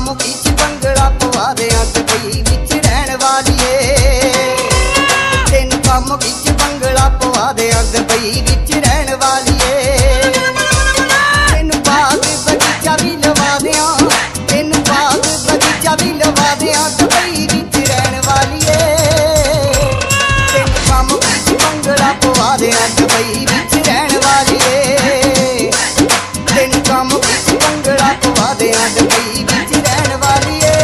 मुखी च भंगड़ा पवा दे अग पई विच रहन वालिए। तेनू मुखी च भंगड़ा पवा दे अग पई विच रहन वालिए। तेनू बाग बगीचा भी लवा दियां, तेनू बाग बगीचा भी लवा दियां अग पई विच रहन वालिए। तेनू मुखी च भंगड़ा पवा दे अग पई विच रहन वालिए। तेनू मुखी च भंगड़ा पवा दे अग पई विच रहन वालिए।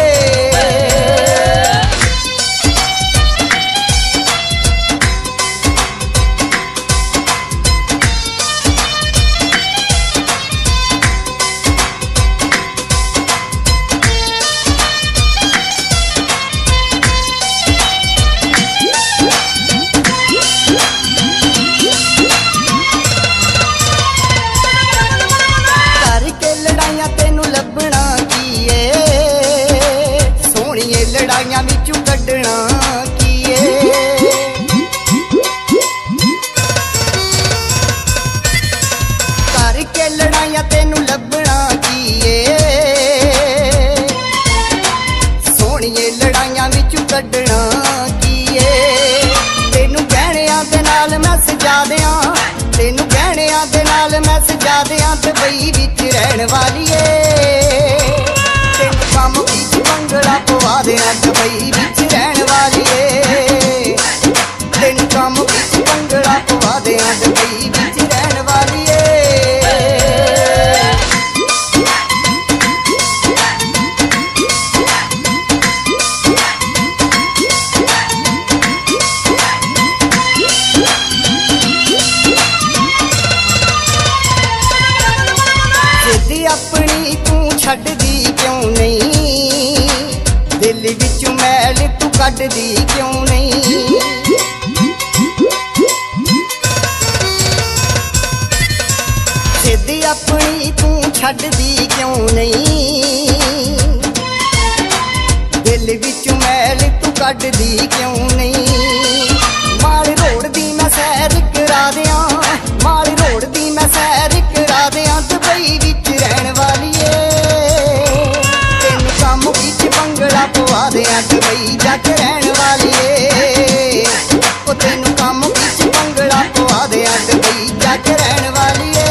लड़ाइयां विचों कड्ढना कीए। करके लड़ाइयां तेनू लभना कीए। सोहणिए लड़ाइयां विचों कड्ढना कीए। तेनू गहणियां दे नाल मैं सजा दियां, तेनू गहणियां दे नाल मैं सजा दियां ते बई विच रहन वालिए। तेनू कम विच भंगड़ा पवा दे अग पई विच रहन वालिए। तेनू कम विच भंगड़ा पवा दे अग पई विच रहन वालिए। जिद्दी अपनी तू छड्डदी क्यों नहीं, दिल विचों मैल तू कड्ढदी क्यों नहीं। जिद्द अपनी तू छड्डदी क्यों नहीं, दिल विचों मैल तू कड्ढदी क्यों नहीं। माल रोड दी मैं सैर करा दियां, माल रोड दी मैं सैर करा दियां ते बई विच रहन वालिए। तेनू कम विच भंगड़ा पवा दे अग पई जग रहन वालिए। ओ तेनू कम विच भंगड़ा पवा दे अग पई जग रहन वालिए।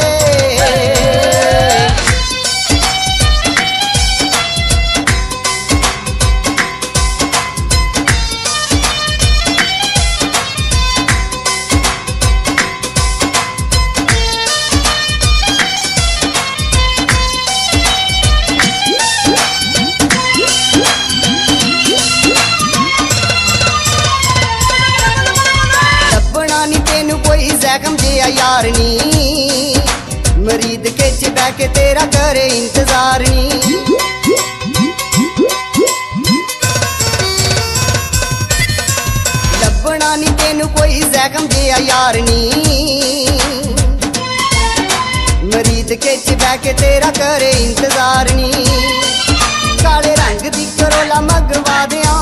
जख्म जिया यार नी, मरीद के च बह के तेरा करे इंतजार नी। लभना नी तेनू कोई जख्म जिया यार नी, मरीद के च बह के तेरा करे इंतजार नी। काले रंग दी करोला मंगवा दियां,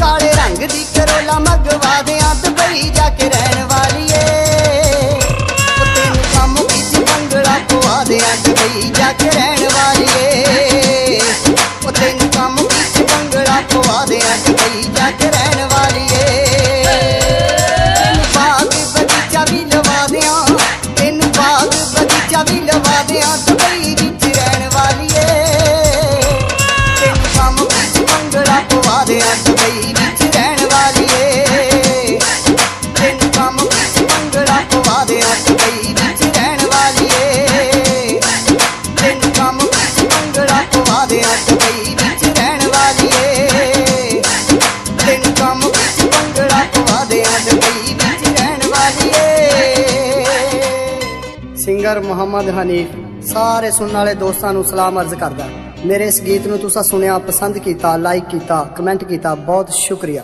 काले रंग दी करोला मंगवा दियां ते बई जाके रहन वालिए। पवा दे अग पई जग रहन वालिए। ओ तेनू कम विच भंगड़ा पवा दे अग पई जग रहन वालिए। तेनू बाग बगीचा भी लवा दियां, तेनू बाग बगीचा भी लवा दियां ते बई विच रहन वालिए। तेनू कम विच भंगड़ा पवा दे अग पई विच रहन वालिए। तेनू कम विच भंगड़ा पवा दे अग पई विच रहन वालिए। दे अग पई विच रहन वालिए। तेनू कम विच भंगड़ा पवा दे अग पई विच रहन वालिए। सिंगर मोहम्मद हनीफ सारे सुनने वाले दोस्तां नू सलाम अर्ज करदा। मेरे इस गीत नू तुसां सुनिया, पसंद कीता, लाइक कीता, कमेंट कीता, बहुत शुक्रिया।